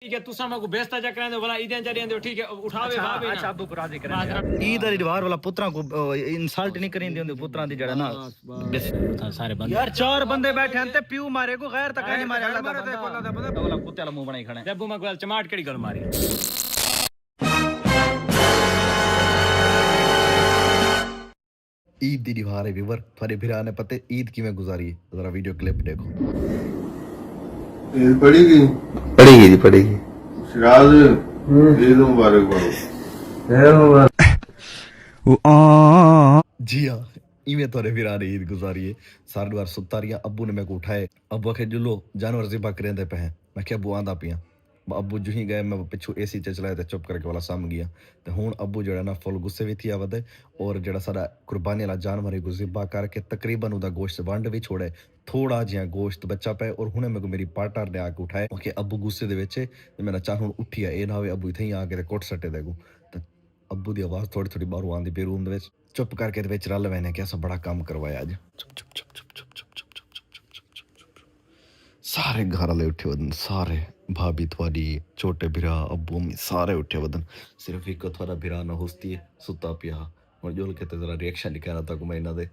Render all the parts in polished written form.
ठीक है तुसा मको बेस्ता जा करांदे वाला ईदन जा देंदे ठीक है उठावे भावे अच्छा अब्बू को राजी करें ईद अली रिवार वाला पुत्रा को इंसल्ट नहीं करेंदे होंदे पुत्रा दी जड़ा ना सारे बंदे यार चार बंदे बैठे हैं ते प्यू मारे को गैर तक नहीं मारे अल्लाह दा बंदा वाला कुत्ते वाला मुंह बनाई खड़े जब मैं गोल चमाट केड़ी गल मारी ईद दी रिवार है व्यूअर थारे भिरा ने पते ईद किवें गुजारी जरा वीडियो क्लिप देखो। ईद पड़ेगी पड़ेगी सिराज ईद मुबारक जी हाँ इवें थोड़े फिर ईद गुजारी है सारे बार सुता रही अब्बू ने मैं को उठाए अब्बू आखे जुलो जानवर जिबा करेंदे पे हैं मैं क्या अब्बू आंदा पिया अब्बू जो ही गए मैं पिछू एसी च चलाया चुप करके वाला साम गया तो हुण अब्बू जड़ा ना फुल गुस्से भी थी आवदे और जड़ा सारा कुर्बानी वाला जानवर है जिबा करके तकरीबन उदा गोश्त वंड भी छोड़े थोड़ा जिहा गोश्त बचा पे और हुणे मेरे को मेरी पार्टनर ने आके उठाए कि अब्बू गुस्से दे विच ते मेरा चाह हुण उठिया ए ना होवे अब्बू इथे ही आके कोट सट्टे देगू तो अब्बू दी आवाज थोड़ी थोड़ी बाहरों आंदी पे रूम दे विच चुप करके दे विच रल वैने कि अस बड़ा काम करवाया अज चुप चुप चुप चुप चुप चुप चुप चुप चुप चुप सारे घर वाले उठे वदन सारे भाभी थोड़ी छोटे बिरा अब्बू अम्मी सारे उठे वदन सिर्फ एक थोड़ा बिरा ना हुस्ती सुता पिया और जुल के जरा रिएक्शन दिखाना था को महीना दे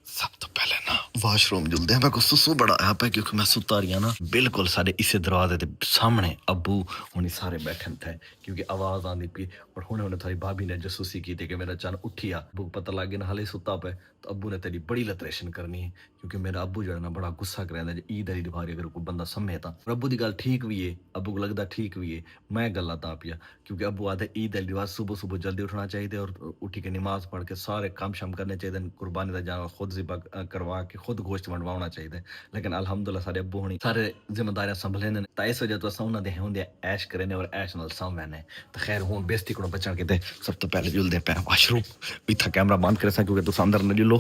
सब तो पहले ना वाशरूम जुलते हैं मैं को सुसु बड़ा आया पे क्योंकि मैं सुता रही ना बिल्कुल सारे इसे दरवाजे के सामने अब्बू हुनी सारे बैठे थे क्योंकि आवाज आंदी पी और हुने उन्हें थारी भाभी ने जसूसी की थी कि मेरा चन उठिया अब्बू पता लग गया ना हाले सुता पे तो अब्बू ने तेरी बड़ी लतरेशन करनी है क्योंकि मेरा अब्बू जो है ना बड़ा गुस्सा करेंदा जे ईद अली दिवारी अगर कोई बंदा सम्मे ता अब्बू दी गल ठीक भी है अब्बू को लगदा ठीक भी है मैं गल्ला ता पिया क्योंकि अब्बू आदे ईद अली दिवार सुबह सुबह जल्दी उठना चाहिए और उठी के नमाज पढ़ के सारे काम शाम करने चाहिए कुर्बानी का जानवर खुद ज़िबा करवा के खुद गोश्त वंडवाना चाहिए लेकिन अल्हम्दुलिल्लाह सारे अब्बू होनी सारे जिम्मेदारियां संभले ने तो इस वजह तो अस उन्होंने होंगे ऐश करें और ऐश नाल सामने तो खैर हूँ बेइज्जती को बचन के सब तो पहले जुलते पे वाशरूम इतना कैमरा बंद करे क्योंकि तुम अंदर न जुलो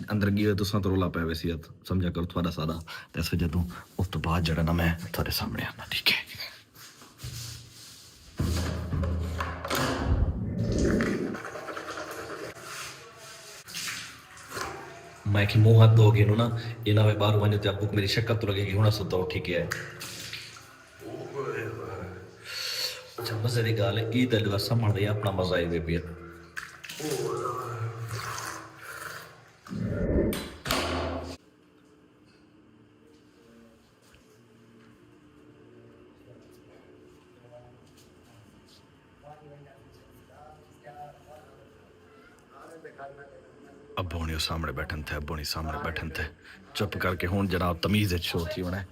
अंदर गए तुसा तो रोला पै वैसे समझा करो थोड़ा सारा तो इस वजह तो उस तो बाद जरा ना मैं थोड़े सामने आना ठीक है। मैं कि मुंह हाथ धोगे ना ये ना बाहर वने तो आपको मेरी शक्ल तो लगेगी होना सुता हो ठीक है। अच्छा मजे की गल है ईद अली दिवस संभल रही अपना मजा आई भी अब्बोनी सामने बैठन थे अब्बोनी सामने बैठन थे चुप करके हूँ जनाब तमीज शो थी उन्हें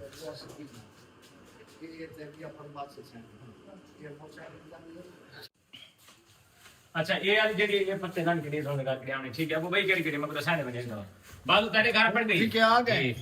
अच्छा ये वाली जेडी ये पत्ते नान के सोने का के ठीक है वो भाई केड़ी केड़ी मैं तो साने बने बालू तेरे घर पड़ गई ठीक है आ गए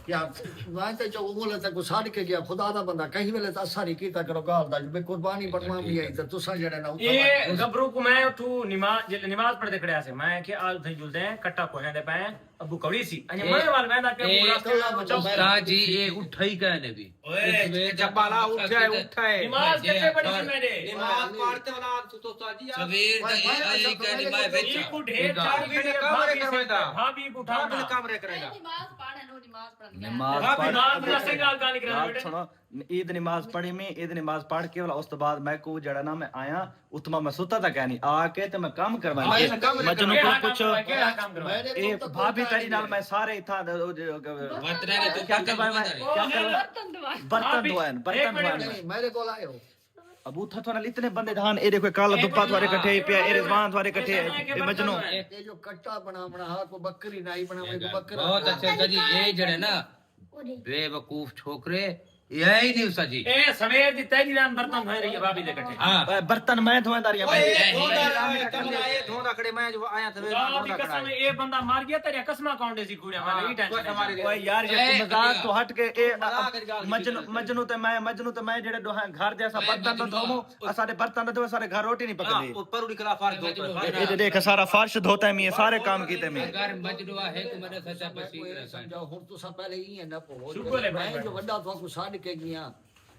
क्या मैं तो जो बोले तक साड़ के गया खुदा दा बंदा कहीं वेले तो सारी कीता करो गाल दा बे कुर्बानी बनवा भी आई तो तुसा जड़े ना ये गबरू को मैं तू नमाज पढ़ दे खड़या से मैं के आज थे जुलदे कट्टा को दे पे अबू कवड़ी सी अने मैं वाल मैं के पूरा जी ये उठाई कहने भी ओए जब्बाला उठाए नमाज कितने पढ़ी सी मैंने नमाज पढ़ते वाला तो साजी सवेर दा ये कहने मैं बेचा ये को ढेर चार के कमरे करवेदा भाभी को उठा कमरे करेगा नमाज पढ़ सुनो ईद नमाज पढ़ी मैं ईद नमाज पढ़ के वाला उस तो बाद मैं को जड़ा ना मैं आया उतमा मैं सुता था कहनी आके ते मैं काम करवाया मजनू को पूछो ए भाभी तेरी नाल मैं सारे था बर्तन ने तो क्या करवाया मैं बर्तन धोए मेरे को आयो अब उठा थोड़ा इतने बंदे धान ए देखो काला दुप्पा तुम्हारे इकट्ठे पे ए रिजवान तुम्हारे इकट्ठे ए मजनू ये जो कट्टा बना हाथ को बकरी नहीं बनावे को बकरा बहुत अच्छा जी ये जड़े ना बेवकूफ छोकरे यही नहीं उसा जी ए सवेर दी तेरी रान बर्तन धोए रही है भाभी दे इकट्ठे हां बर्तन मैं धोएदार या धोदा खड़े मैं जो आया था धोदा कसम ए बंदा मार गया तेरे कसमा कौन दे सी कुड़िया मारे ई टेंशन ओए यार ये मजाक तो हट के ए मजनू ते मैं जेड़े घर जैसा बर्तन तो धोमो सारे बर्तन धोए सारे घर रोटी नहीं पकड़े ऊपर उड़ी खिलाफ फर्श धोता ये देख सारा फर्श धोता है मैं सारे काम कीते मैं घर मजनुआ है तो मेरे सच्चा पसी समझो हुन तो सब पहले ही है ना शुक्र है मैं जो वड्डा तो को साड़ के गया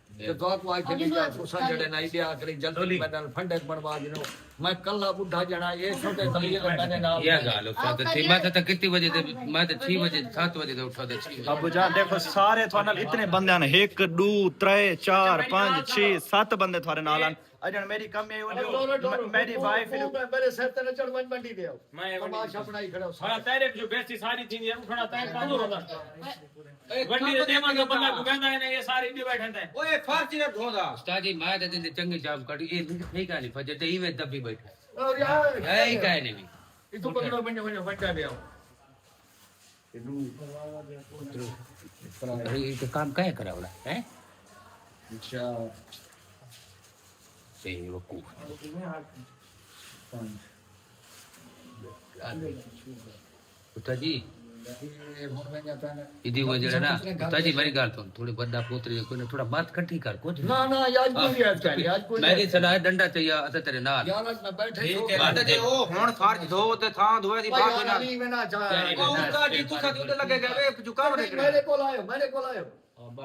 तो तो को आज के तुसा जड़े नहीं दिया करी जल्दी मैदान फंडक बनवा दिनो मैं कल्ला बुढ़ा जना ये छोटे तलिए का मैंने नाम ये गाल उस्ताद थी मैं तो कितनी बजे दे मैं तो 6 बजे 7 बजे दे उठा दे 6 बजे अबू जान देखो सारे थोड़े नाल इतने बंदे ने 1 2 3 4 5 6 7 बंदे थोड़े नाल आन अजन मेरी कम है मेरी वाइफ मेरे सर ते चढ़ मन मंडी दे मैं तमाशा बनाई खड़ा सारा तेरे जो बेस्ती सारी चीजें हम खड़ा तय काजू होता वंडी दे देवा के बंदा को कहंदा है ये सारी भी बैठे हैं ओए फारसी ने ढोंदा उस्ताद जी मैं तो दिन चंगी जाम कटी ये नहीं कहानी फजे ते ही में दबी बैठा और यार यही कहने भी ये तो पकड़ो बने बने फटा दे ये तो काम काहे करावड़ा हैं अच्छा बेवकूफ उस्ताद जी ये मोर में जाता है इदी वो जड़ा ना उस्ताद जी मेरी गाल तो थोड़ी बड़ा पोतरी को ने थोड़ा बात इकट्ठी कर कुछ ना ना आज कोई याद कर आज कोई मेरी सलाह डंडा चाहिए अते तेरे नाल यार आज मैं बैठे बात जे ओ हुन फार्ज धो ते थां धोए दी बात ना नहीं मैं ना जा उस्ताद जी तू साथ उधर लगे गए जुकाम रे मेरे को आयो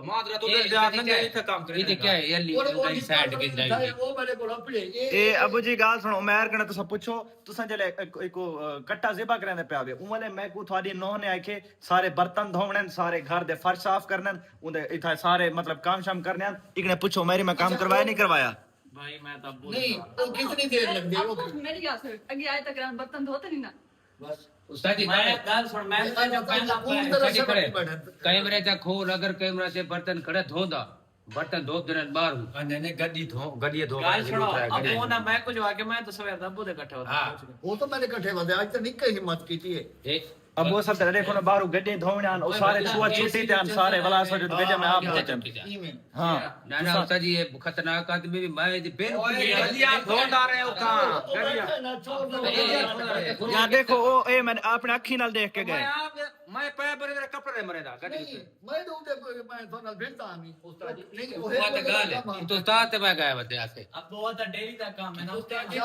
मादरा तो उधर जा संगे इथे काम करे ये क्या है ये ली उधर साइड के जाएगी वो मेरे को अपने ए अबू जी गाल सुनो उमर कने तुसा पूछो तुसा जले एको कट्टा ज़िबा करने पे आवे उमले मैं को थाडी नोह ने आके सारे बर्तन धोवणे सारे घर दे फर्श साफ करने उदे इथा सारे मतलब काम शाम करने इकने पूछो मेरी मैं काम करवाया नहीं करवाया भाई मैं तब नहीं वो कितनी देर लग गई वो मेरी बात सुन अगे आए तक बर्तन धोते नहीं ना बस उस्ताद जी मैं गाल सुन मैं जो पहला उस्ताद जी खड़े कैमरे तक खोल अगर कैमरा से बर्तन खड़े धोंदा बर्तन धो दिन बाहर नहीं गड्डी धो गड्डी धो गाल सुनो अब वो ना मैं कुछ आके मैं तो सवेर दबू दे इकट्ठे होता वो तो मैंने इकट्ठे बंदे आज तक नहीं कही हिम्मत की थी अब वो सब तेरे देखो ना बाहर गड्डी धोवणे और सारे छुआ छुट्टी ते सारे वाला सो जो भेजे मैं आप धोते हां ना ना उस्ताद जी ये खतरनाक आदमी भी मैं बेन गड्डियां धोंदा रहे हो कहां यार देखो ओ ए मैंने अपने अखी नाल देख के गए मैं पैर पर मेरे कपड़े मरेदा गड्डी पे मैं तो मैं तो ना भेजता हमी उस्ताद जी नहीं वो तो गाल है तो उस्ताद ते मैं गया बते आसे अब वो तो डेली का काम है ना उस्ताद जी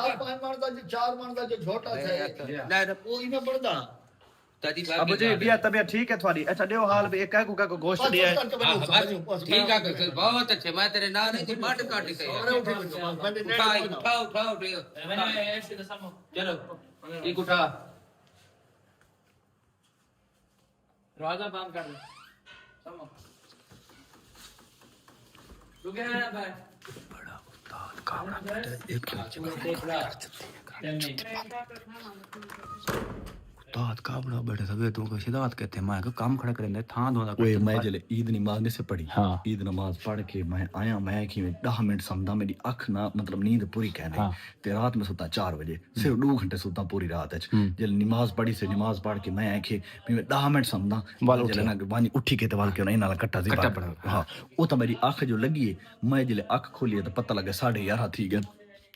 चार मारदा जो छोटा सा है वो इने बढ़दा ताजी अब जी बिया तबीयत ठीक है तुम्हारी अच्छा देओ हाल भी एक है को गोश्त दिया है ठीक है बहुत अच्छे मैं तेरे नाम नहीं थी माट काटी से उठाओ उठाओ मैंने ऐसे तो समो चलो एक उठा दरवाजा बंद कर दे समो तू क्या है भाई बड़ा उस्ताद काबड़ा एक उस्ताद काबड़ा बैठे सवे तू को सिद्धार्थ कहते मैं को काम खड़ा करने थां दोदा ओए मैं जले ईद नमाज ने से पढ़ी हां ईद नमाज पढ़ के मैं आया मैं कि 10 मिनट समझा मेरी अख ना मतलब नींद पूरी कहने ते रात में सोता 4 बजे सिर्फ 2 घंटे सोता पूरी रात है जल नमाज पढ़ी से नमाज पढ़ के मैं आखे मैं 10 मिनट समझा जले ना वानी उठी के ते वाल के नहीं नाल कट्टा जी हां ओ तो मेरी अख जो लगी मैं जले अख खोली तो पता लगे 11:30 थी गए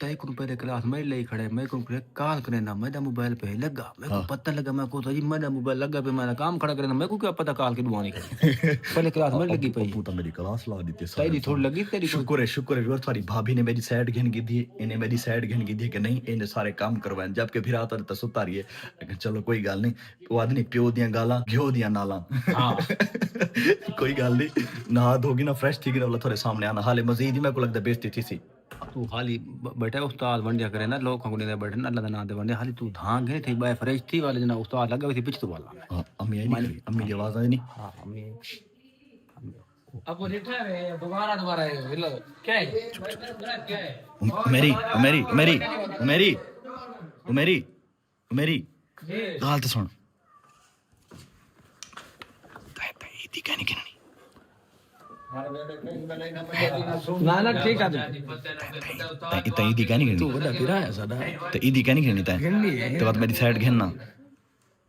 तय को पहले क्लास में ले खड़े मैं को कॉल करे ना मेरा मोबाइल पे लगा मेरे को पता लगा मैं को तो जी मेरा मोबाइल लगा पे मैंने काम खड़ा करे ना मेरे को क्या पता कॉल के दुआनी करे पहले क्लास में लगी पई तो मेरी क्लास ला दी तेरी थोड़ी लगी तेरी शुक्र है और तुम्हारी भाभी ने मेरी साइड घिन की दी इन्हें मेरी साइड घिन की दी कि नहीं इन्हें सारे काम करवाए जबकि फिर आता तो सुता रही है लेकिन चलो कोई गल नहीं वो आदमी प्यो दियां गाला घ्यो दियां नाला कोई गल नहीं नहा धोगी ना फ्रेश थी ना थोड़े सामने आना हाले मजीद ही मेरे को लगता बेइज्जती थी सी तू हाली बैठा उस्ताद वंडिया करे ना लोग को ने बैठे ना अल्लाह दा नाम दे वंडे हाली तू धां गए थे बाय फ्रेश थी वाले जना उस्ताद लगा थी पिछ तो वाला अम्मी आई नहीं अम्मी की आवाज आई नहीं हां अम्मी अब वो रिठा है दोबारा हिलो क्या है मेरी गाल तो सुन इतनी कहनी नहीं ना ठीक है इतना ईदी कहनी तू बड़ा फिरा है सादा तो ईदी कहनी कहनी ता तो बात मेरी साइड घेरना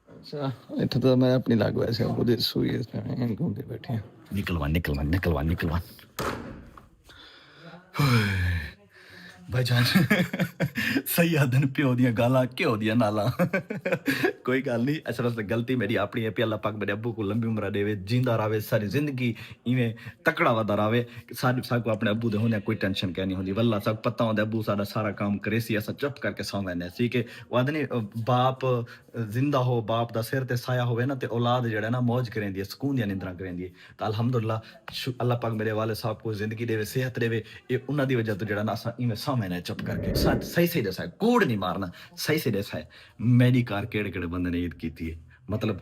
अच्छा इतना तो मैं अपनी लाग वैसे खुद सुई है घूम के बैठे हैं निकलवा भाईजान सही आदन प्यो दियां गालां क्यों दियां नाला कोई गल नहीं असल में गलती मेरी अपनी है पे अल्लाह पाक मेरे अब्बू को लंबी उम्र देवे जिंदा रहे सारी जिंदगी इवें तकड़ा वदा रहे साको अपने अब्बू दे होने कोई टेंशन कहनी होंदी वल्ला सब पता होंदा अब्बू साडा सारा काम करे सी असा चुप करके सौ वैने सी के वादनी बाप जिंदा हो बाप दा सिर ते साया होवे ना ते औलाद जेड़ा ना मौज करेंदी है सुकून दी निंद्रा करेंदी है तो अल्हम्दुलिल्लाह अल्लाह पाक मेरे वाले साहब को जिंदगी देवे सेहत देवे ये उन्हां दी वजह तो जेड़ा ना असा इवें सौ ने चुप करके सच सही सही दसा है कूड़ नहीं मारना सही सही दसा है मेरी कार केड़े बंदे ने ईद की थी मतलब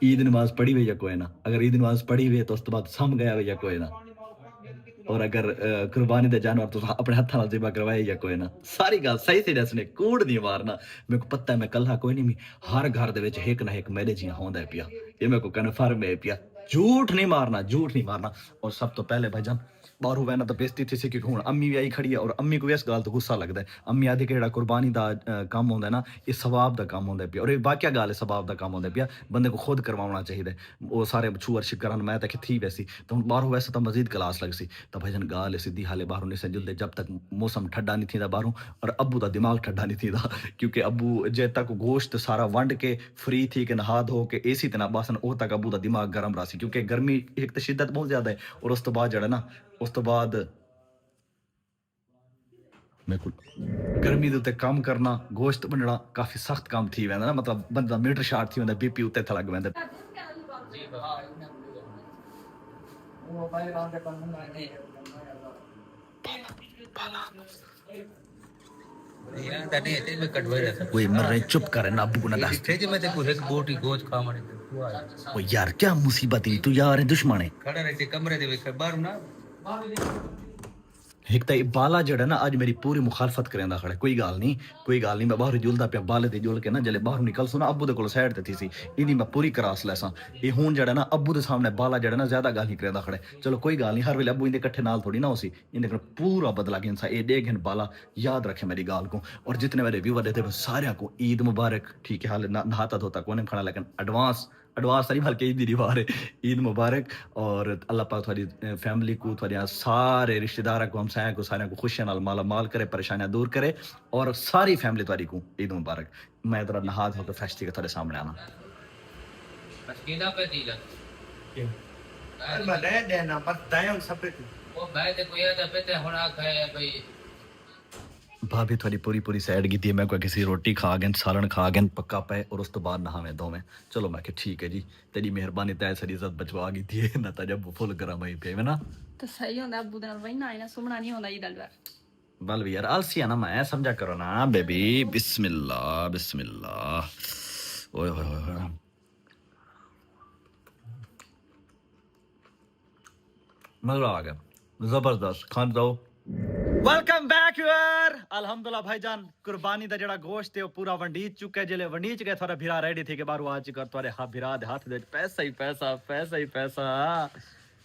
ईद नमाज पढ़ी हुई या कोई ना अगर ईद नमाज पढ़ी हुई तो उस तो बाद सम गया हुई या कोई ना और अगर कुर्बानी दे जानवर तो अपने हत्था नाल ज़िबा करवाए या कोई ना सारी गल सही से दसने कूड़ नहीं मारना मेरे को पता है मैं कल्ला कोई नहीं हर घर दे विच एक ना एक मेरे जिया होंदा है पिया ये मेरे को कन्फर्म है पिया झूठ नहीं मारना और सब तो पहले भाईजान बाहरों वैना तो बेइज्जती थी सी कि हुण अम्मी भी आई खड़ी है और अम्मी को इस गल तो गुस्सा लगदा है अम्मी आदि कि जेड़ा कुर्बानी दा काम होंदा है ना ये सवाब दा काम होंदा है पिया और ये वाकया गल है सवाब दा काम होंदा है पिया बंदे को खुद करवाना चाहिए वो सारे छू अर्श करन मैं तो थी वैसी तो बाहरों वैसे तो मजीद क्लास लग सी तो भाईजान गाल सीधी हाले बाहरों नहीं से जुलदे जब तक मौसम ठंडा नहीं थींदा बाहरों और अब्बू दा दिमाग ठंडा नहीं थींदा क्योंकि अब्बू जे तक गोश्त सारा वंड के फ्री थी के नहा धो के एसी ते ना बासन ओ तक अब्बू दा दिमाग गर्म रहा सी क्योंकि गर्मी एक तो शिद्दत बहुत ज्यादा है और उस तो बाद जड़ा ना उस तो बाद मेरे को गर्मी दे उत्ते काम करना गोश्त बनना काफी सख्त काम थी वेंदा ना मतलब बंदा मीटर शार्ट थी वेंदा बीपी उत्ते थ लग वेंदा यार तने ते में कटवा रहा था कोई मर रहे चुप कर ना अब्बू को ना दस थे में ते कुछ एक बोटी गोच खा मारे तू आ ओ यार क्या मुसीबत है तू यार है दुश्मन है खड़ा रहते कमरे दे विच बाहर ना एक तो बाला जड़ा ना आज मेरी पूरी मुखालफत करेंदा खड़ा कोई गाल नहीं मैं बाहर जुलदा पे बाले ते जुल के ना जले बाहर निकल सुना अब्बू दे कोल साइड ते थी सी इदी मैं पूरी क्रास लेसा ये हुन जड़ा ना अब्बू दे सामने बाला जड़ा ना ज्यादा गाल नहीं करेंदा खड़े चलो कोई गाल नहीं हर वेले अब्बू इंदे इकट्ठे नाल थोड़ी ना होसी इंदे कोल पूरा बदला के इंसान ए देख बाला याद रखे मेरी गाल को और जितने मेरे व्यूअर थे सारे को ईद मुबारक ठीक है हाल नहाता धोता कोने खड़ा लेकिन एडवांस नहीं बल्कि ईद दी दीवार है ईद मुबारक और अल्लाह पाक थोड़ी फैमिली को थोड़ी सारे रिश्तेदार को हमसाया को सारे को खुशियां नाल माला माल करे परेशानियां दूर करे और सारी फैमिली थोड़ी को ईद मुबारक मैं तेरा नहा धो के फ्रेश थी थोड़े सामने आना बस केदा पे दी लग मैं दे देना बस दायम सब पे वो भाई ते कोई आता पे ते होना खाए भाई भाभी थोड़ी पूरी साइड की थी मैं कोई किसी रोटी खा गए सालन खा गए पक्का पे और उस तो बाद नहावे दो में चलो मैं ठीक है जी तेरी मेहरबानी तय सारी इज्जत बचवा गई थी ना तो जब फुल करा मैं पे ना तो सही होंदा अब्बू दे नाल वही ना आईना सुमना नहीं होंदा ईद अलवर बल भी यार आलसी है ना मैं समझा करो ना बेबी बिस्मिल्लाह ओए होए मजा आ गया जबरदस्त खान दो वेलकम बैक यार अल्हम्दुलिल्लाह भाईजान कुर्बानी दा जेड़ा गोश्त है वो पूरा वंडीच चुका है जिले वंडीच गए थोड़ा भिरा रेडी थे के बारू आ चुका तुम्हारे हाथ भिरा दे हाथ दे पैसा ही पैसा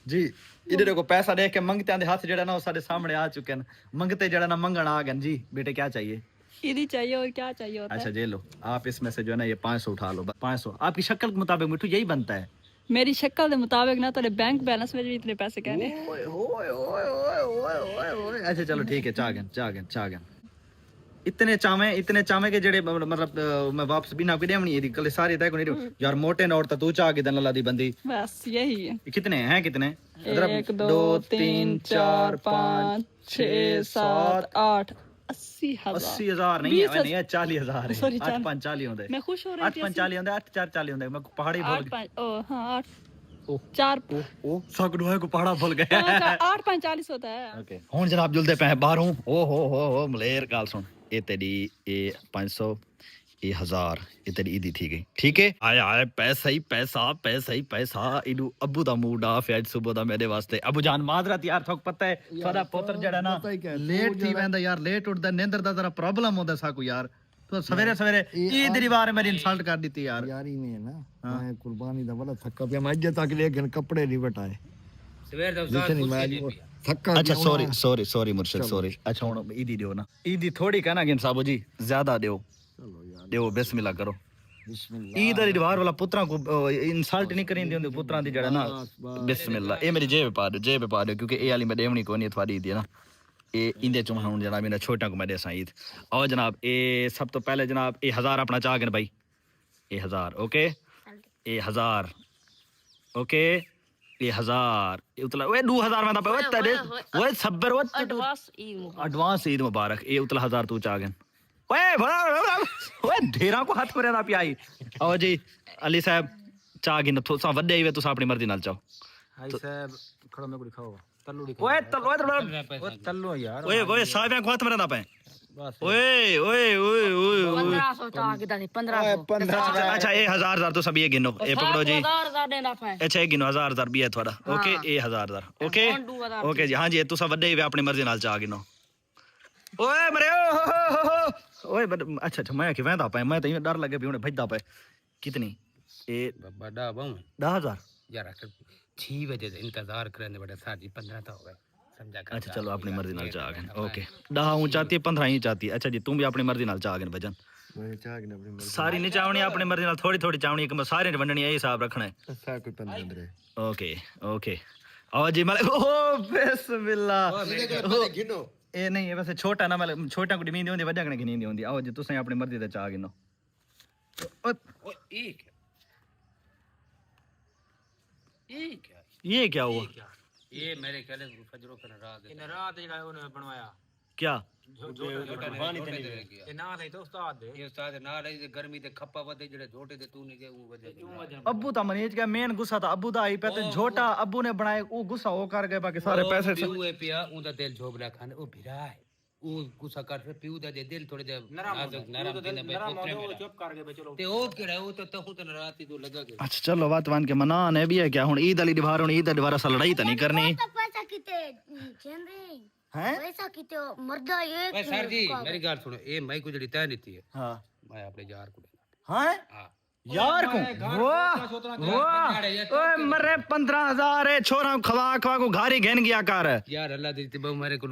जी इधर को पैसा देख के मंगते आंदे हाथ जेड़ा ना वो सारे सामने आ चुके हैं मंगते जेड़ा ना मंगण आ गए जी बेटे क्या चाहिए ईदी चाहिए और क्या चाहिए होता अच्छा है जे लो आप इसमें से जो है ना ये 500 उठा लो 500 आपकी शक्ल के मुताबिक मिठू यही बनता है मेरी शक्ल के मुताबिक ना तेरे बैंक बैलेंस में भी इतने पैसे कहने ओए अच्छा चलो ठीक है चागन इतने चावे के जेड़े मतलब मैं वापस बिना कोई देवनी है कल सारे तय को नहीं यार मोटे नोट तो तू चाह के दन अल्लाह दी बंदी बस यही है कितने 1 2 3 4 5 6 7 8 80,000 नहीं है नहीं 40,000 है Sorry, 8 5 40 होंदे मैं खुश हो रही थी 8 5 40 होंदे 8 4 40 होंदे मैं पहाड़ी भूल 8 5 ओ हां 8 4 ओ सकड़ो है को पहाड़ा भूल गया 8 5 40 होता है ओके हुन जनाब जुलदे पे बाहरों ओ हो मलेर गाल सुन ए तेरी ए 500 ये 1000 ये तेरी ईदी थी गई ठीक है आया पैसा इडू अब्बू दा मूड ऑफ है आज सुबह दा मेरे वास्ते अबू जान माजरत यार थोक पता है थोड़ा पुत्र जड़ा ना लेट थी वेंदा यार लेट उठदा नींदर दा जरा प्रॉब्लम होंदा सा को यार तो सवेरे ईद दी बार मेरी इंसल्ट कर दी यार यारी में ना मैं कुर्बानी दा बड़ा थक्का पिया मैं अजे तक लेकिन कपड़े नहीं बटाए सवेर दा जितनी मैं थक्का अच्छा सॉरी मुर्शिद सॉरी अच्छा हुन ईदी दियो ना ईदी थोड़ी कहना गिन साबू जी ज्यादा दियो देओ बिस्मिल्लाह करो ईद दी दीवार वाला पुत्रा को इंसल्ट नहीं करेंदे होंदे पुत्रा दी जड़ा ना बिस्मिल्लाह ए मेरी जेब पा दो क्योंकि ए वाली मैं देवनी कोनी थवाड़ी दी ना ए इंदे चुम हुन जनाब मेरा छोटा को मैं देसा ईद और जनाब ए सब तो पहले जनाब ए 1000 अपना चाह गन भाई ए 1000 ओके ए 1000 ओके ये 1000 उतला ओए 2000 में पे ओए तेरे ओए सब्र एडवांस ईद मुबारक ये उतला 1000 तू चाह गन ओए ढेरा को हाथ में ना पियाई आओ जी अली साहब चाह गिन थोसा वड्डे ही वे तुसा अपनी मर्जी नाल चाहो हाई साहब खड़ो में को दिखाओ तल्लू ओए तल्लो यार ओए साहब को हाथ में ना पे ओए ओए ओए ओए 1500 चा किदा 1500 अच्छा ये 1000 तो सब ये गिनो ये पकड़ो जी 1000 देना फै अच्छा ये गिनो 1000 भी है थोड़ा ओके ये 1000 ओके ओके जी हाँ जी तुसा वड्डे ही अपनी मर्जी नाल चा गिनो ओए मरे ओए अच्छा अच्छा मैं कि वेंदा पे मैं तो डर लगे भी हुने भजदा पे कितनी ये बड़ा बहु 10000 यार 6 बजे इंतजार करने बड़े साजी 15 तो हो गए समझा कर अच्छा चलो अपनी मर्जी नाल चा गन ओके 10 हूं चाहती है 15 ही चाहती है अच्छा जी तुम भी अपनी मर्जी नाल चा गन भजन मैं चाह के अपनी मर्जी सारी नहीं चावनी अपनी मर्जी नाल थोड़ी थोड़ी चावनी कि सारे वंडनी है हिसाब रखना है सा कोई 15 दे ओके ओके आओ जी मतलब ओ बिस्मिल्लाह गिनो ए नहीं ये वैसे छोटा ना मतलब छोटा को नींद होंदी वड्डा कने की नींद होंदी आओ जी तुसें अपनी मर्जी दा चा गिनो ओ एक ये क्या हुआ ये मेरे ख्याल से फजरों का रात है रात ਜਿਹੜਾ ਉਹਨੇ ਬਣਵਾਇਆ क्या ਇਹ ਨਾ ਨਹੀਂ ਤਾਂ ਉਸਤਾਦ ਦੇ ये उस्ताद ना रही गर्मी दे खप्पा वदे जेड़े झोटे दे तू नहीं दे वो वजह अब्बू ता मनीज का मेन गुस्सा था अब्बू दा आई पे ते झोटा अब्बू ने बनाए वो गुस्सा वो कर गए बाकी सारे पैसे पीऊ पिया उंदा दिल झोबला खाने ओ भिरा है वो गुस्सा कर फिर पीऊ दा दिल थोड़े दे नाजुक नरम दिन में पुत्रे में ਚੁੱਪ ਕਰ ਗਏ ਚਲੋ ते ओ केड़ा वो तो खुद रात ही तो लगा के अच्छा चलो बात मान के मना ने भी है क्या हुन ईद अली दीवार हुन ईद दीवार सा लड़ाई तो नहीं करनी पैसा किते चंदे हैं पैसा किते मर्दा ये ओए सर जी मेरी गल सुनो ए मई को जड़ी तय नीति है हां मैं अपने यार को हैं हां यार को वाह ओए मरे 15000 है छोरा खवा खवा को घारी घेन गया कर यार अल्लाह दी ते मेरे को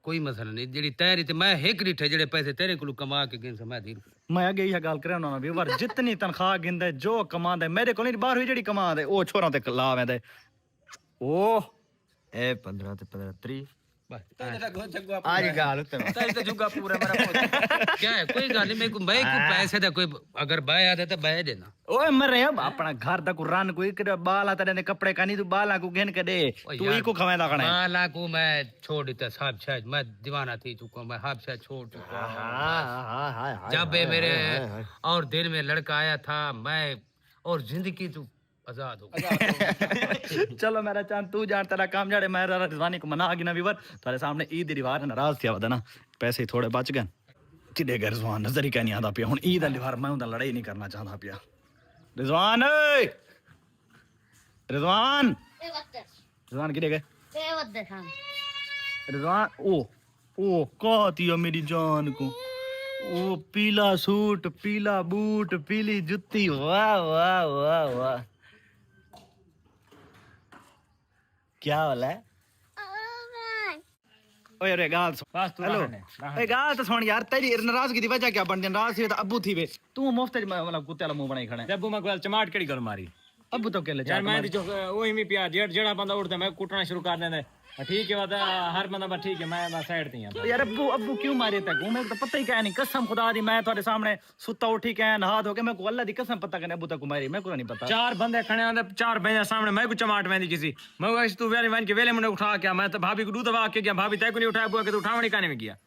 कोई मसला नहीं जेड़ी तय रीते मैं एक रिठे जेड़े पैसे तेरे को कमा के गिन से मैं दी मैं आगे यह गल करे ना व्यूवर जितनी तनख्वाह गिंदे जो कमांदे मेरे को नहीं बाहर हुई जेड़ी कमांदे ओ छोरा ते ला वेंदे ओ ए 15 ते 15 3 आज गाल उत्ते ते जुगा पूरा मेरा क्या है कोई गाल नहीं मैं को पैसे दा कोई अगर बाय आदे तो बाय देना ओए मरे अब अपना घर दा को रन कोई करे बाला तेरे ने कपड़े का नहीं तू बाला को गिन के दे तू ही को खवेंदा कने बाला को मैं छोड़ देता साहब शायद मैं दीवाना थी चुका मैं हाफ शायद छोड़ चुका हां जब मेरे और दिन में लड़का आया था मैं और जिंदगी तू आजाद हो चलो मेरा चांद तू जान तेरा काम जाड़े मैं रिजवानी को मना आगी ना व्यूवर तेरे सामने ईद दी रिवाज नाराज थिया वदा ना पैसे थोड़े बच गए किडे घर रिजवान नजर ही कह नहीं आंदा पिया हुन ईद दी रिवाज मैं उंदा लड़ाई नहीं करना चाहता पिया रिजवान ओए रिजवान रिजवान किडे गए रिजवान ओ कहती है मेरी जान को ओ पीला सूट पीला बूट पीली जुत्ती वाह वाह वाह वाह क्या वाला है ओए अरे गाल बस तू हेलो ए गाल तो सुन यार तेरी नाराजगी दी वजह क्या बन दी नाराज थी तो अब्बू थी वे तू मुफ्त मतलब कुत्ते वाला मुंह बनाई खड़ा है जब मैं गल चमाट केड़ी गल मारी अब्बू तो केले यार मैं जो ओही में पिया जेड़ा बंदा उठदा मैं कुटना शुरू कर देंदे ठीक है वादा हर बंदा बस ठीक है मैं बस साइड थी हां यार अब्बू अब्बू क्यों मारे तक मैं तो पता ही क्या नहीं कसम खुदा दी मैं तुम्हारे सामने सुता उठी के नहा धो के मैं को अल्लाह दी कसम पता करने अब्बू तक को मारी मैं को नहीं पता चार बंदे खड़े आंदे चार बंदे सामने मैं को चमाट वेंदी किसी मैं वैसे तू वेले वन के वेले मुने उठा के मैं तो भाभी को दूध दबा के गया भाभी तय को नहीं उठाया बुआ के तो उठावणी काने में गया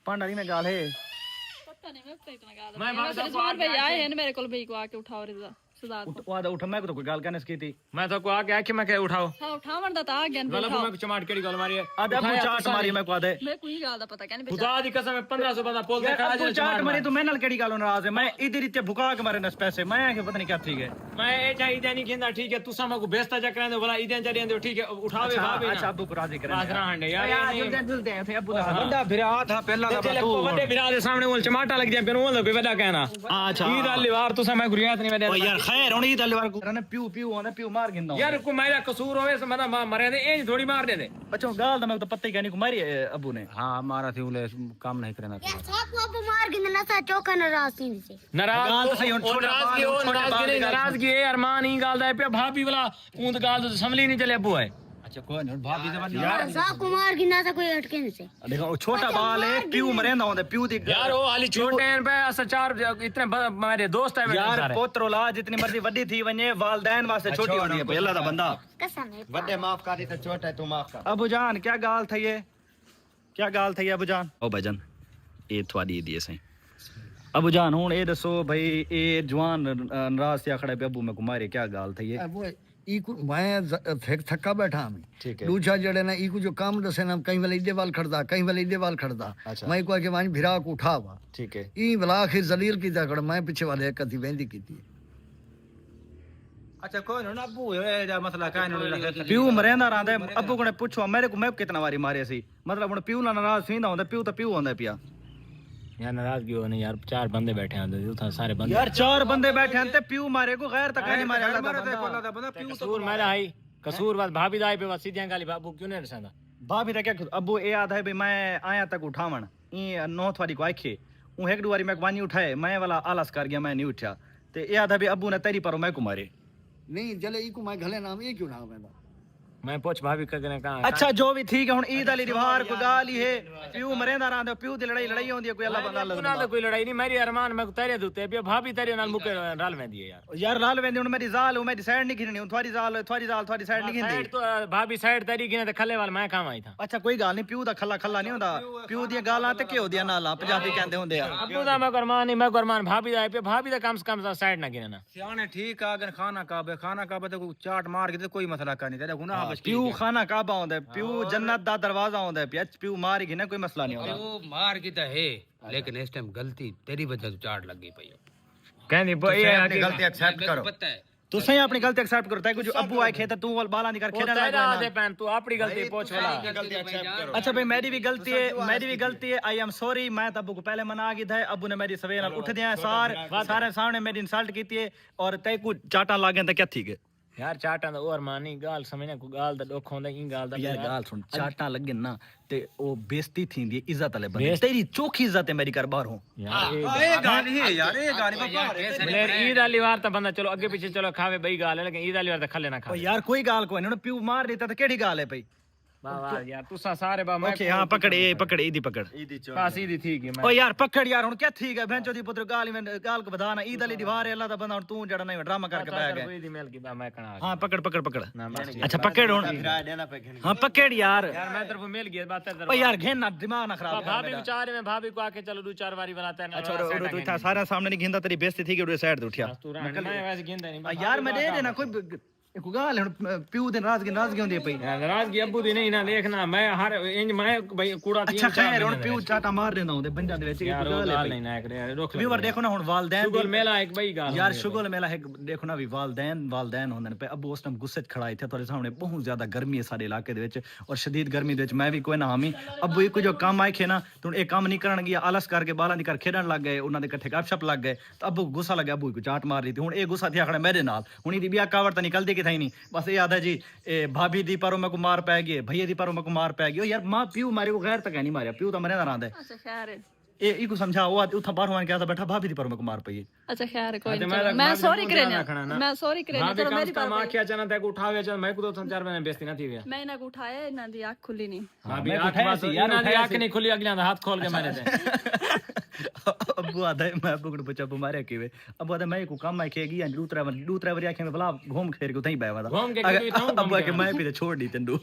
पांडारी में गाल है पता नहीं मैं तो इतना गाल मैं मैं रिजवान भाई आए हैं मेरे को भाई को आके उठाओ रिजा उठ मैं तो कोई गाल कहने की थी मैं तो को आके आके मैं कह उठाओ हां उठावन दा ता गन गल मैं को चमाट केड़ी गल मारी है आधा अब्बू चाट मारी मैं को आदे मैं कोई गाल दा पता कहने खुदा दी कसम 1500 बंदा पोल दे खड़ा अब्बू जे चाट मारी तो मैं नाल केड़ी गाल नाराज है मैं इधर इते भुका के मारे नस पैसे मैं के पता नहीं क्या थी गए मैं ए चाहिए नहीं कहंदा ठीक है तू सामा को बेस्ता चकरा दे बोला इदे चढ़ी दे ठीक है उठावे भाभी अच्छा अब्बू को राजी करे आसरा हंडे यार जल्दी थे अब्बू दा बड़ा भिरा था पहला ते तू बड़े बिरा दे सामने वो चमाटा लग जाए फिर वो कोई बड़ा कहना अच्छा ईद अली वार तू सामा गुरियात नहीं ओ वेदे यार खैर हुन ईद अलवार को ने प्यू प्यू होने प्यू मार गिंदा यार को मेरा कसूर होवे से मना मरे दे ए थोड़ी मार दे दे अच्छा गाल दा मैं तो पता ही कहने को मारी अब्बू ने हां हमारा थी उले काम नहीं करना यार साथ को मार गिन ना सा चौका नाराज से नाराज गाल तो सही हुन छोटा नाराजगी है अरमान ही गाल दा पे भाभी वाला ऊंद गाल तो संभली नहीं चले अब्बू है अच्छा कोई नहीं भाभी तो यार सा को मार गिन ना सा कोई हटके नहीं से देखो छोटा बाल है प्यू मरेंदा होंदे प्यू दी यार वो हाली छोटे हैं पे अस चार इतने मेरे दोस्त है यार पोत्रो ला जितनी मर्जी वड्डी थी वने वालदैन वास्ते छोटी होनी है अल्लाह दा बंदा कसम है बड़े माफ कर दी तो छोटा है तू माफ कर अबू जान क्या गाल थई है क्या गाल थई अबू जान ओ भजन ए थवाडी दी सही अबू जान हुन ए दसो भाई ए जवान नाराज या खड़े पे अबू में कुमारे क्या गाल थई है वो इको मैं फिर थका बैठा मैं ठीक है। दूसरा जड़े ना इको जो काम दसे ना कहीं वाले इदे वाल खड़दा कहीं वाले इदे वाल खड़दा अच्छा। मैं को के वानी भिरा को उठा वा ठीक है ई बला आखिर जलील की जा कर मैं पीछे वाले कति वेंदी कीती अच्छा कोई ना अब्बू ए जा मसला काहे ना प्यू मरेंदा रहंदा अब्बू को पूछो मेरे को मैं कितना बारी मारे सी मतलब हुन प्यू ना नाराज थींदा हुंदा प्यू तो प्यू होंदा पिया यार नाराजगी हो नहीं यार 4 बंदे बैठे हैं उधर सारे बंदे यार 4 बंदे बैठे हैं ते प्यू मारे को गैर तक नहीं मारे अल्लाह दा बंदा प्यू तो कसूर मेरा आई कसूर बस भाभी दाई पे बस सीधी गाली बाबू क्यों नहीं रसंदा भाभी दा क्या अब्बू ए याद है भाई मैं आया तक उठावण ई नौथ वाली को आखे ऊ एक दो बारी मैं वानी उठाए मैं वाला आलस कर गया मैं नहीं उठा ते ए याद है भाई अब्बू ने तेरी पर मैं को मारे नहीं जले इको मैं घले नाम ये क्यों ना वेंदा मैं पूछ भाभी कगने कहां अच्छा जो भी ठीक है हुन ईद अली रिवार को गाल ही है प्यू मरेंदा रहंदा प्यू दी लड़ाई होंदी है कोई अल्लाह बंदा अल्लाह ना कोई लड़ाई नहीं मेरी अरमान मैं तेरे दूते पे भाभी तेरे नाल मुके रल में दिए यार यार लाल वेंदी हुन मेरी जाल हूं मेरी साइड नहीं खिरनी हूं थोड़ी जाल थोड़ी साइड नहीं खिंदी साइड तो भाभी साइड तेरी गिने ते खल्ले वाल मैं काम आई था अच्छा कोई गाल नहीं प्यू दा खल्ला खल्ला नहीं होंदा प्यू दी गालां ते क्यों दिया नाला पंजाबी कहंदे हुंदे आ अब्बू दा मैं अरमान नहीं मैं अरमान भाभी दा पे भाभी दा कम से कम साइड ना गिने ना सियाने ठीक आ अगर खाना काबे तो कोई चाट मार के ते कोई मसला का नहीं तेरा गुनाह बच प्यू खाना काबा होंदा है प्यू जन्नत दा दरवाजा होंदा है प्यू मार के ना कोई मसला नहीं होंदा वो मार की तो है लेकिन इस टाइम गलती तेरी वजह से चाट लग गई पई कहनी ये अपनी गलती एक्सेप्ट करो पता है तू सही अपनी गलती एक्सेप्ट करो ताकि जो अब्बू आए खेता तू वाल बाला नहीं कर खेलने लग तेरा गया दे पैन तू अपनी गलती पूछ वाला अच्छा भाई मेरी भी गलती है आई एम सॉरी मैं तो अब्बू को पहले मना गया था अब्बू ने मेरी सवेर उठ दिया सारे सामने मेरी इंसल्ट की थी और तय को चाटा लागे तो क्या ठीक है यार चाटा दा और मानी गाल समझने को गाल दा दुख होंदा ई गाल दा यार गाल सुन चाटा लगे ना ते ओ बेइज्जती थींदी है इज्जत वाले बंदे तेरी चोखी इज्जत है मेरी कर बाहर हूं यार ए गाल ही यार ए गाल मेरे ईद वाली वार ता बंदा चलो आगे पीछे चलो खावे बई गाल है लेकिन ईद वाली वार ता खल्ले ना ओ खावे यार कोई गाल कोई नहीं प्यू मार देता तो केड़ी गाल है भाई वाह वाह यार तुसा सारे बा मैं ओके हां पकड़ ईदी पकड़ कासी दी थी कि ओ मैं यार पकड़ यार हुन क्या ठीक है भैंचो दी पुत्र गाल में गाल को बधाना ईद अली दीवार है अल्लाह दा बंदा हुन तू जड़ा नहीं ड्रामा करके बैठ गया दी मेल की बा मैं कना हां पकड़ ना बस अच्छा पकड़ हुन हां पकड़ यार यार मैं तरफ मेल गया बात ओ यार घेन ना दिमाग ना खराब कर भाभी मेरा विचार में भाभी को आके चलो दो चार बारी बनाता है अच्छा और तू था सारा सामने नहीं घिंदा तेरी बेइज्जती थी कि उड़े साइड ते उठिया तू मैं वैसे गिनदा नहीं यार मैं दे देना कोई एक गाल है प्यू दिन रात होंदी है पई नाराजगी अब्बू दी नहीं ना देखना मैं हर इंज मैं भाई कूड़ा अच्छा खैर हुन प्यू चाटा मार देंदा हुंदे बंदा दे विच यार गाल गाल है नहीं ना करे रोक व्यूअर देखो ना हुन वालदैन शुगल मेला एक बई गाल यार शुगल मेला है देखो ना भी वालदैन होंदे ने पे अब्बू उस टाइम गुस्से च खड़ा इथे थोड़े सामने बहुत ज्यादा गर्मी है सारे इलाके दे विच और शदीद गर्मी दे विच मैं भी कोई ना हामी अब्बू एक जो काम आए खे ना तू एक काम नहीं करन गया आलस करके बाला नहीं कर खेडन लग गए उन्हां दे इकट्ठे गपशप लग गए तो अब्बू गुस्सा लगा अब्बू को चाट मार दी थी हुन ए गुस्सा थी खड़ा मेरे नाल हुन दी बिया कावड़ तो निकलदी कि थई नहीं बस याद है जी ए भाभी दी परों में को मार पै गई भैया दी परों में को मार पै गई यार मां प्यू मारे को गैर तक नहीं मारिया प्यू तो मरे ना रहा अच्छा खैर है ए इको समझा वो उठा बाहर हुआ क्या था बैठा भाभी दी परों में को मार पई अच्छा खैर है कोई तो नहीं मैं सॉरी करेना मैं सॉरी करेना भाभी चलो कम मेरी से कम बात आंखें अचानक तक उठावे चल मैं को दो चार महीने बेइज्जती ना थी गया मैं ना उठाया ना दी आंख खुली नहीं भाभी आंख बात यार ना दी आंख नहीं खुली अगला हाथ खोल के मैंने दे अब्बू आधा मैं अब्बू को पूछा मारे किवे अब्बू आधा मैं को काम है केगी दूसरा बारी आंखें में भला घूम खेर के तई बैवा घूम के कभी था अब्बू के मैं भी छोड़ दी तंदू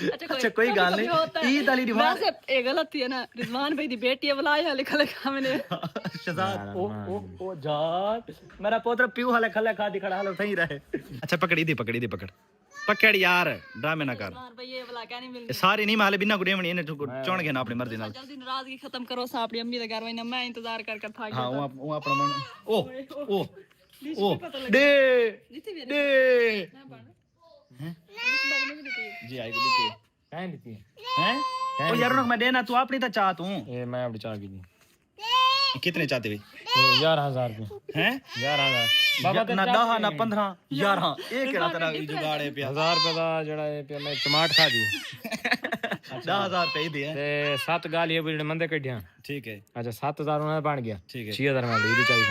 अच्छा कोई गाल नहीं ईद अली रिवाज वैसे ये गलत थी ना रिजवान भाई दी बेटी है बुलाया लिखा लिखा मैंने शहजाद ओ जान मेरा पोत्र प्यू हले खले खा दिखड़ा हले सही रहे अच्छा पकड़ी दी पकड़ यार ड्रामे ना कर रिजवान भाई ये वाला क्या नहीं मिल सारी नहीं माले बिना गुडेवणी इने चोण के ना अपनी मर्जी नाल जल्दी नाराजगी खत्म करो सा अपनी अम्मी दे घर वही ना मैं इंतजार कर था हां वो अपना मन ओ दे जी आई दी कहां दी हैं ओ यार मैं देना तू अपनी तो चाह तू ए मैं अपनी चाह की दी कितने चाहते भाई 11000 रुपए हैं 11000 बाबा ना 10 ना 15 11 एक केड़ा तेरा जुगाड़ है पे 1000 रुपए दा जड़ा पे मैं टमाटर खा दी 10000 रुपए दे ते 7 गाल ये बड़े मंदे कढिया ठीक है अच्छा 7000 उन्हें बन गया ठीक है 6000 में दी चाहिए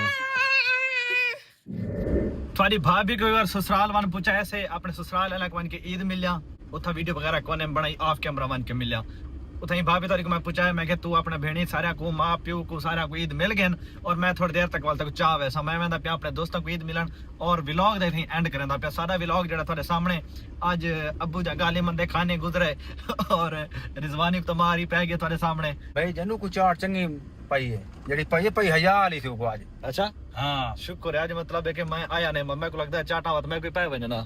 थोड़ी भाभी को यार ससुराल वन पूछा ऐसे अपने ससुराल अलग वन के ईद मिलिया उथा वीडियो वगैरह कोने बनाई ऑफ कैमरा वन के मिलिया उथई भाभी तारी को मैं पूछा मैं कि तू अपने भेणी सारा को मां प्यू को सारा को ईद मिल गए और मैं थोड़ी देर तक वाल तक चाह वैसा मैं वेंदा पिया अपने दोस्तों को ईद मिलन और व्लॉग दे थी एंड करंदा पिया सारा व्लॉग जेड़ा थारे सामने आज अब्बू जा गाली मंदे खाने गुजरे और रिजवानी तो मारी पै गई थारे सामने भाई जन्नू को चाट चंगी पाई है जेडी पाई है पाई 1000 ली थी को आज अच्छा हां शुक्र है आज मतलब है कि मैं आया नहीं मैं को लगता है चाटा वत मैं कोई पाए वने ना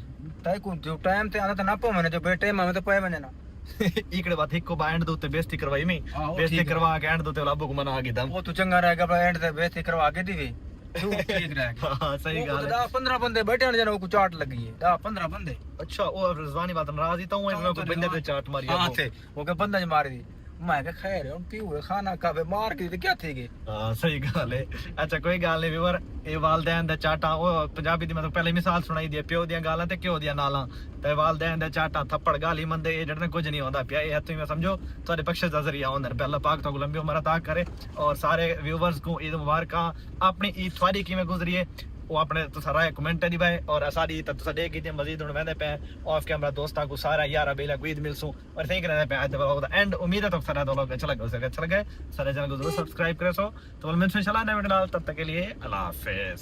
तय को जो टाइम ते आंदा ना पो मैंने जो बेटे में तो पाए मैंने ना इकड़े बात हिको बाइंड दो ते बेइज्जती करवाई मैं बेइज्जती करवा के एंड दो ते अब्बू को मना आ गई दम वो तू चंगा रहेगा अपना एंड ते बेइज्जती करवा के दी तू ठीक रहेगा हां सही वो गल 10-15 बंदे बैठे होने जने को चाट लगी है 10-15 बंदे अच्छा वो रिजवानी बात नाराज ही तो मैं को बंदे पे चाट मारी हां थे वो के बंदा ज मार दी मैं कहा खैर हम पीऊ खाना खावे मार के ते क्या थे गए हां सही गल है अच्छा कोई गल नहीं व्यूअर ये वालदैन दा चाटा वो पंजाबी दी मतलब पहले मिसाल सुनाई दी प्यो दी गालां ते क्यों दी नालां ते वालदैन दा चाटा थप्पड़ गाली मंदे ये जड़ने कुछ नहीं होंदा पिया ये तुम समझो तुम्हारे बख्शिश दा जरिया होंदा है अल्लाह पाक तो लंबी उम्र अता करे और सारे व्यूअर्स को ईद मुबारक अपनी ईद थोड़ी किवें गुजरी है वो अपने तुसा राय कमेंट दी भाई और सारी त तुसा देख की मजीद हुन वेंदे पे ऑफ कैमरा दोस्तां को सारा यार बेला को ईद मिलसू और थिंक रहने पे आज द एंड उम्मीद है तो सारा दोनों अच्छा लगे सारे चैनल को जरूर सब्सक्राइब करे सो तो मिलते हैं इंशाल्लाह नए वीडियो तब तक के लिए अल्लाह हाफिज।